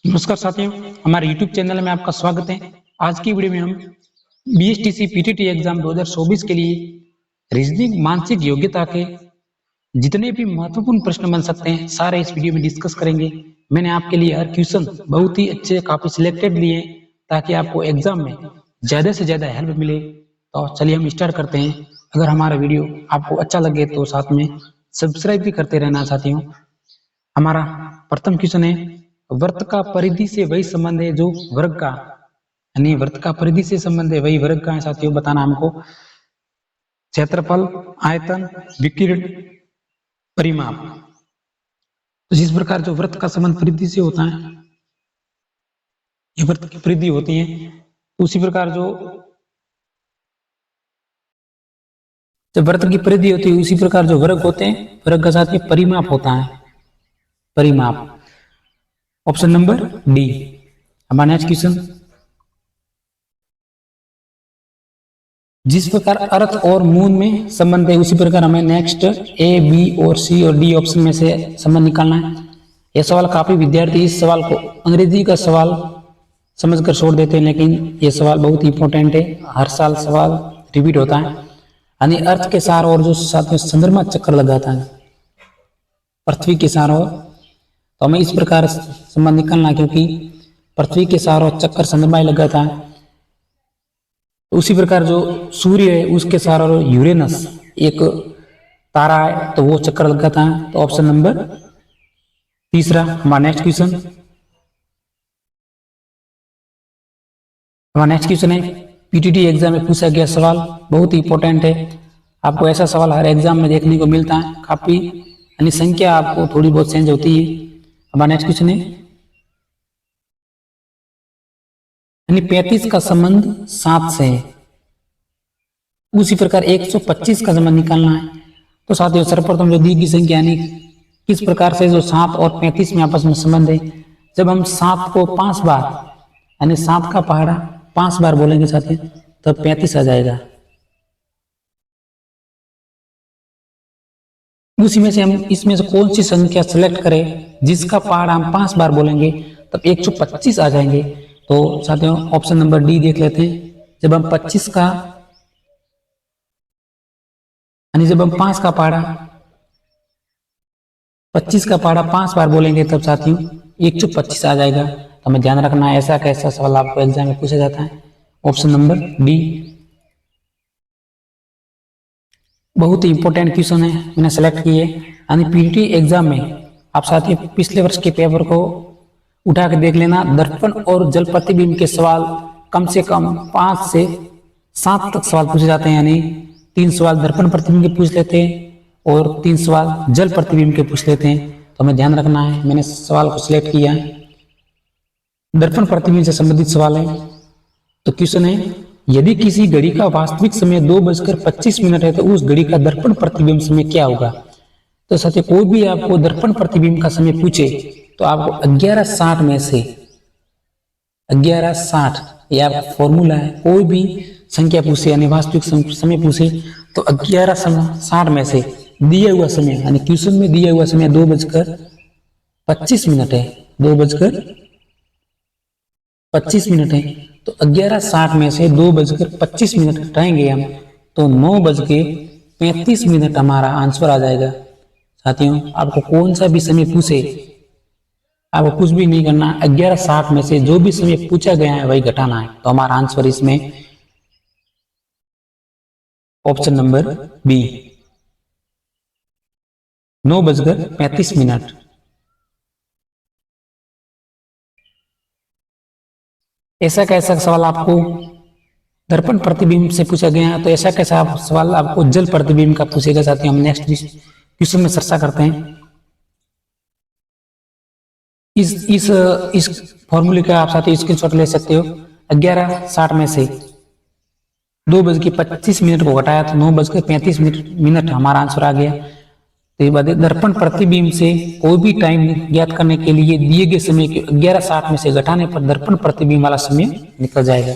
नमस्कार साथियों, हमारे YouTube चैनल में आपका स्वागत है। आज की वीडियो में हम बीएसटीसी पीटीटी एग्जाम 2024 के लिए रीजनिंग मानसिक योग्यता के जितने भी महत्वपूर्ण प्रश्न बन सकते हैं सारे इस वीडियो में डिस्कस करेंगे। मैंने आपके लिए हर क्वेश्चन बहुत ही अच्छे काफी सिलेक्टेड लिए हैं ताकि आपको एग्जाम में ज्यादा से ज्यादा हेल्प मिले। तो चलिए हम स्टार्ट करते हैं। अगर हमारा वीडियो आपको अच्छा लगे तो साथ में सब्सक्राइब भी करते रहना साथियों। हमारा प्रथम क्वेश्चन है, वृत्त का परिधि से वही संबंध है जो वर्ग का, यानी वृत्त का परिधि से संबंध है वही वर्ग का है साथियों। बताना हमको क्षेत्रफल, आयतन, विकिरण, परिमाप। तो जिस प्रकार जो वृत्त का संबंध परिधि से होता है, ये वृत्त की परिधि होती है, उसी प्रकार जो जब वृत्त की परिधि होती है उसी प्रकार जो वर्ग होते हैं, वर्ग का साथ में परिमाप होता है, परिमाप। ऑप्शन नंबर डी हमारा नेक्स्ट क्वेश्चन, जिस प्रकार अर्थ और मूल में संबंध है उसी प्रकार हमें नेक्स्ट ए, बी और सी और डी ऑप्शन में से संबंध निकालना है। यह सवाल काफी विद्यार्थी इस सवाल को अंग्रेजी का सवाल समझकर छोड़ देते हैं, लेकिन यह सवाल बहुत इंपॉर्टेंट है। हर साल सवाल रिपीट होता है। यानी अर्थ के सार और जो साथ में चंद्रमा चक्कर लगाता है पृथ्वी के सार और, तो हमें इस प्रकार संबंध निकालना, क्योंकि पृथ्वी के सार और चक्कर चंद्रमा लगाता है। उसी प्रकार जो सूर्य है उसके सार और यूरेनस एक तारा है तो वो चक्कर लगाता है। तो ऑप्शन नंबर तीसरा हमारा नेक्स्ट क्वेश्चन, हमारा नेक्स्ट क्वेश्चन है पीटीटी एग्जाम में पूछा गया सवाल, बहुत ही इंपॉर्टेंट है। आपको ऐसा सवाल हर एग्जाम में देखने को मिलता है, काफी यानी संख्या आपको थोड़ी बहुत चेंज होती है। हमारा नेक्स्ट क्वेश्चन है, यानी 35 का संबंध 7 से है, उसी प्रकार 125 का संबंध निकालना है। तो साथियों सर्वप्रथम जो दी गई संख्या यानी किस प्रकार से जो 7 और 35 में आपस में संबंध है, जब हम 7 को 5 बार यानी 7 का पहाड़ा 5 बार बोलेंगे साथियों तो 35 आ जाएगा। उसी में से हम इसमें से कौन सी संख्या सेलेक्ट करें जिसका पहाड़ा हम 5 बार बोलेंगे तब 125 आ जाएंगे। तो साथियों ऑप्शन नंबर डी देख लेते हैं। जब हम 25 का यानी जब हम 5 का पहाड़ा 25 का पहाड़ा 5 बार बोलेंगे तब साथियों 125 आ जाएगा। तो हमें ध्यान रखना है, ऐसा कैसा सवाल आपको एग्जाम में पूछा जाता है। ऑप्शन नंबर डी बहुत ही इंपॉर्टेंट क्वेश्चन है, मैंने सेलेक्ट किए। यानी पीटीटी एग्जाम में आप साथियों पिछले वर्ष के पेपर को उठा के देख लेना, दर्पण और जल प्रतिबिंब के सवाल कम से कम 5 से 7 तक सवाल पूछे जाते हैं। यानी 3 सवाल दर्पण प्रतिबिंब के पूछ लेते हैं और 3 सवाल जल प्रतिबिंब के पूछ लेते हैं। तो हमें ध्यान रखना है, मैंने सवाल को सिलेक्ट किया है, दर्पण प्रतिबिंब से संबंधित सवाल है। तो क्वेश्चन है, यदि किसी घड़ी का वास्तविक समय 2:25 है तो उस घड़ी का दर्पण प्रतिबिंब समय क्या होगा। तो साथियों कोई भी आपको दर्पण प्रतिबिंब का समय पूछे तो आपको 11:60 में से 11:60 यह आपका फॉर्मूला है। कोई भी संख्या पूछे यानी वास्तविक समय पूछे तो 11:60 में से दिया हुआ समय यानी क्वेश्चन में दिया हुआ समय 2:25 है, 2:25 है। तो 11:60 में से 2:25 घटाएंगे हम तो 9:35 हमारा आंसर आ जाएगा। साथियों आपको कौन सा भी समय पूछे आपको कुछ भी नहीं करना, 11:60 में से जो भी समय पूछा गया है वही घटाना है। तो हमारा आंसर इसमें ऑप्शन नंबर बी 9:35। ऐसा कैसा सवाल आपको दर्पण प्रतिबिंब से पूछा गया है, तो ऐसा कैसा सवाल आपको जल प्रतिबिंब का पूछेगा। साथियों हम नेक्स्ट क्वेश्चन में चर्चा करते हैं। इस फॉर्मूले का आप साथियों स्क्रीनशॉट ले सकते हो। 11:60 में से 2:25 को घटाया तो 9:35 हमारा आंसर आ गया। तो ये बात दर्पण प्रतिबिंब से कोई भी टाइम ज्ञात करने के लिए दिए गए समय के 11:60 में से घटाने पर दर्पण प्रतिबिंब वाला समय निकल जाएगा।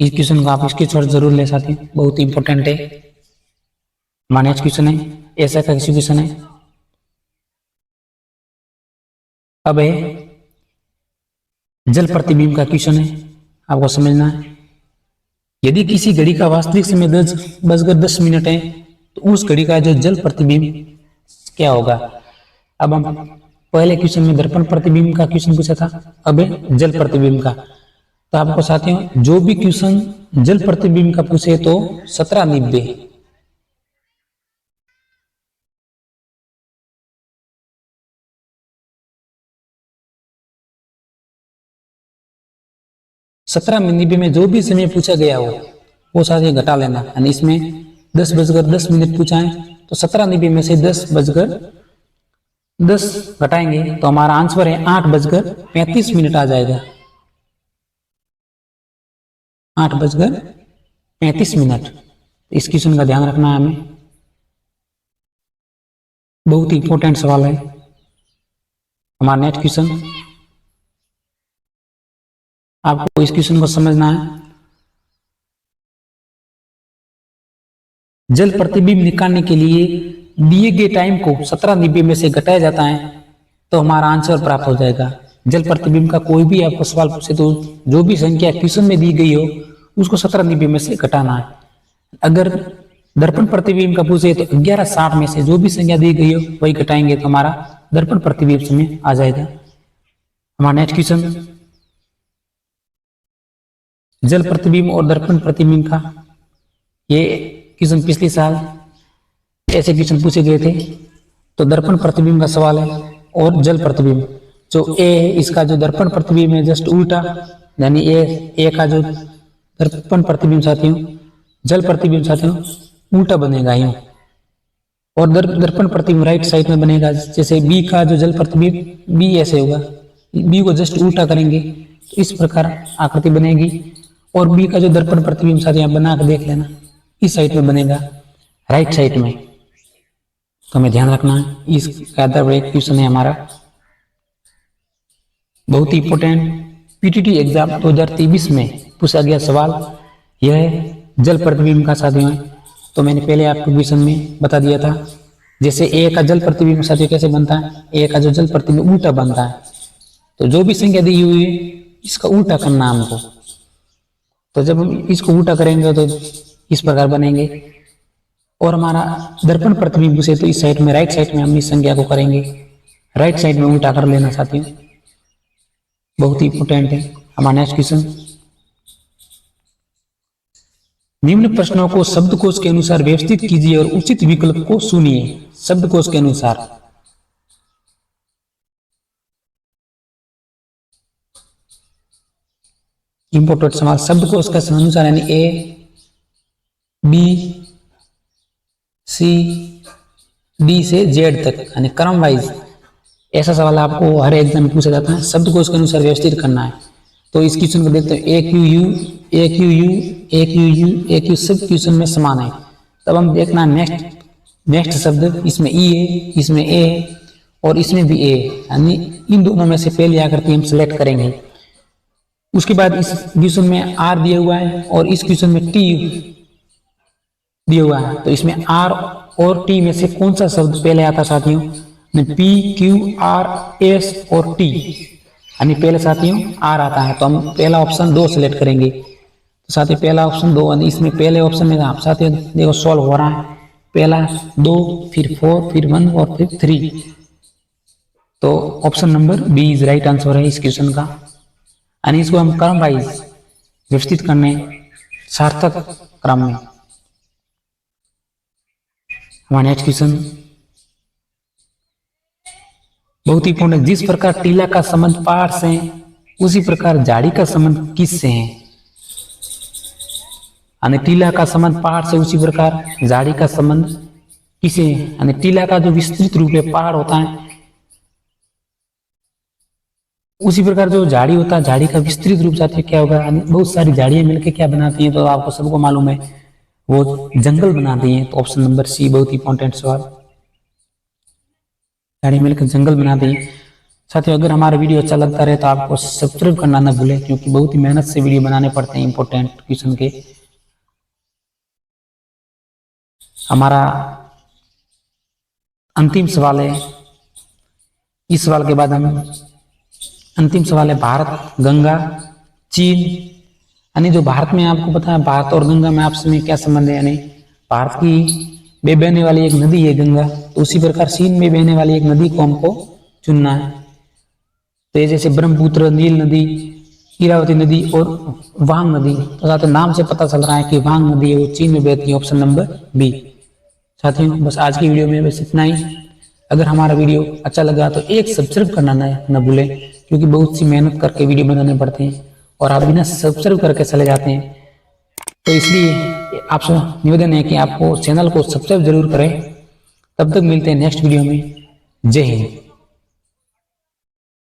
इस क्वेश्चन को आप स्क्रीनशॉट जरूर ले सकते हैं, बहुत इंपॉर्टेंट है। हमारा नेक्स्ट क्वेश्चन है, ऐसा का क्वेश्चन है, अब है जल प्रतिबिंब का क्वेश्चन है, आपको समझना है। यदि किसी घड़ी का वास्तविक समय 10:10 है तो उस घड़ी का जो जल प्रतिबिंब क्या होगा। अब हम पहले क्वेश्चन में दर्पण प्रतिबिंब का क्वेश्चन पूछा था, अब है जल प्रतिबिंब का। तो आपको साथियों जो भी क्वेश्चन जल प्रतिबिंब का पूछे तो 1790 1790 में जो भी समय पूछा गया हो वो साथ घटा लेना। यानी इसमें 10:10 पूछा है तो 1790 में से 10:10 घटाएंगे तो हमारा आंसर है 8:35 आ जाएगा। 8:35। इस क्वेश्चन का ध्यान रखना है हमें, बहुत ही इंपॉर्टेंट सवाल है। हमारा नेक्स्ट क्वेश्चन, आपको इस क्वेश्चन को समझना है। जल प्रतिबिंब निकालने के लिए दिए गए टाइम को 1790 में से घटाया जाता है तो हमारा आंसर प्राप्त हो जाएगा। जल प्रतिबिंब का कोई भी आपको सवाल पूछे तो जो भी संख्या क्वेश्चन में दी गई हो उसको 1790 में से घटाना है। अगर दर्पण प्रतिबिंब का पूछे तो 1160 में से जो भी संख्या दी गई हो वही घटाएंगे तो हमारा दर्पण प्रतिबिंब समय आ जाएगा। हमारा नेक्स्ट क्वेश्चन, जल प्रतिबिंब और दर्पण प्रतिबिंब का ये क्वेश्चन पिछले साल ऐसे क्वेश्चन पूछे गए थे। तो दर्पण प्रतिबिंब का सवाल है और जल प्रतिबिंब जो ए है इसका जो दर्पण प्रतिबिंब है जस्ट उल्टा, यानी ए का जो दर्पण प्रतिबिंब साथियों जल प्रतिबिंब साथियों उल्टा बनेगा यूं, और दर्पण प्रतिबिंब राइट साइड में बनेगा। जैसे बी का जो जल प्रतिबिंब बी ऐसे होगा, बी को जस्ट उल्टा करेंगे तो इस प्रकार आकृति बनेगी। और बी का जो दर्पण प्रतिबिंब साथियों बना कर देख लेना, इस साइड में बनेगा राइट साइड में। तो हमें ध्यान रखना है, इसका आधार पर एक क्वेश्चन है हमारा बहुत ही इंपॉर्टेंट पीटीटी एग्जाम 2023 में पूछा गया सवाल, यह है जल प्रतिबिंब का साथियों है। तो मैंने पहले आपको क्वेश्चन में बता दिया था, जैसे ए का जल प्रतिबिंब साथियों कैसे बनता है, ए का जो जल प्रतिबिंब उल्टा बनता है। तो जो भी संख्या दी हुई है इसका उल्टा करना हमको। तो जब हम इसको उल्टा करेंगे तो इस प्रकार बनेंगे। और हमारा दर्पण प्रतिबिंब से तो इस साइड में राइट साइड में हम इस संख्या को करेंगे, राइट साइड में उल्टा कर लेना साथियों, बहुत ही इंपोर्टेंट है। हमारा नेक्स्ट क्वेश्चन, निम्न प्रश्नों को शब्दकोश के अनुसार व्यवस्थित कीजिए और उचित विकल्प को चुनिए। शब्दकोश के अनुसार इंपोर्टेंट सवाल, शब्दकोश के अनुसार यानी ए बी सी डी से जेड तक यानी क्रम वाइज ऐसा सवाल आपको हर एग्जाम में पूछा जाता है। शब्दकोश के अनुसार व्यवस्थित करना है। तो इस क्वेश्चन को देखते हैं, ए Q U A Q U A Q U A Q सब क्वेश्चन में समान है। तब हम देखना नेक्स्ट शब्द, इसमें ई है, इसमें ए है और इसमें भी ए, यानी इन दोनों में से पहली आकृति हम सिलेक्ट करेंगे। उसके बाद इस क्वेश्चन में आर दिया हुआ है और इस क्वेश्चन में टी दिया हुआ है। तो इसमें आर और टी में से कौन सा शब्द पहले आता साथियों, पी क्यू आर एस और टी, यानी पहले साथियों आर आता है। तो हम पहला ऑप्शन 2 सिलेक्ट करेंगे। तो साथियों पहला ऑप्शन 2, यानी इसमें पहले ऑप्शन में आप साथियों देखो सॉल्व हो रहा है, पहला 2 फिर 4 फिर 1 और फिर 3। तो option number B is right answer है इस क्वेश्चन का। यानी इसको हम क्रम वाइज व्यवस्थित करने सार्थक क्रम में। हमारा नेक्स्ट क्वेश्चन बहुत ही इंपॉर्टेंट, जिस प्रकार टीला का संबंध पहाड़ से है उसी प्रकार झाड़ी का संबंध किस से है। यानी टीला का संबंध पहाड़ से उसी प्रकार झाड़ी का संबंध किसे है। यानी टीला का जो विस्तृत रूप है पहाड़ होता है, उसी प्रकार जो झाड़ी होता है झाड़ी का विस्तृत रूप साथियों क्या होगा, यानी बहुत सारी झाड़ियां मिलकर क्या बनाती हैं, तो आपको सबको मालूम है वो जंगल बनाती हैं। तो ऑप्शन नंबर सी बहुत ही इंपॉर्टेंट सवाल, झाड़ी मिलकर जंगल बनाती हैं। साथियों अगर हमारा वीडियो अच्छा लगता रहे तो आपको सब्सक्राइब करना ना भूलें, क्योंकि बहुत ही मेहनत से वीडियो बनाने पड़ते हैं इंपॉर्टेंट क्वेश्चन के। हमारा अंतिम सवाल है, इस सवाल के बाद हम अंतिम सवाल है भारत, गंगा, चीन। यानी जो भारत में आपको पता है भारत और गंगा में आपस में क्या संबंध है, यानी भारत की में बहने वाली एक नदी है गंगा, तो उसी प्रकार चीन में बहने वाली एक नदी को हमको चुनना है। तो ये जैसे ब्रह्मपुत्र, नील नदी, इरावती नदी और वांग नदी, तो साथ नाम से पता चल रहा है कि वांग नदी है वो चीन में बहती है, ऑप्शन नंबर बी। साथियों बस आज की वीडियो में बस इतना ही। अगर हमारा वीडियो अच्छा लगा तो एक सब्सक्राइब करना न भूलें, क्योंकि बहुत सी मेहनत करके वीडियो बनाने पड़ते हैं और आप बिना सब्सक्राइब करके चले जाते हैं। तो इसलिए आपसे निवेदन है कि आपको चैनल को सब्सक्राइब जरूर करें। तब तक मिलते हैं नेक्स्ट वीडियो में। जय हिंद।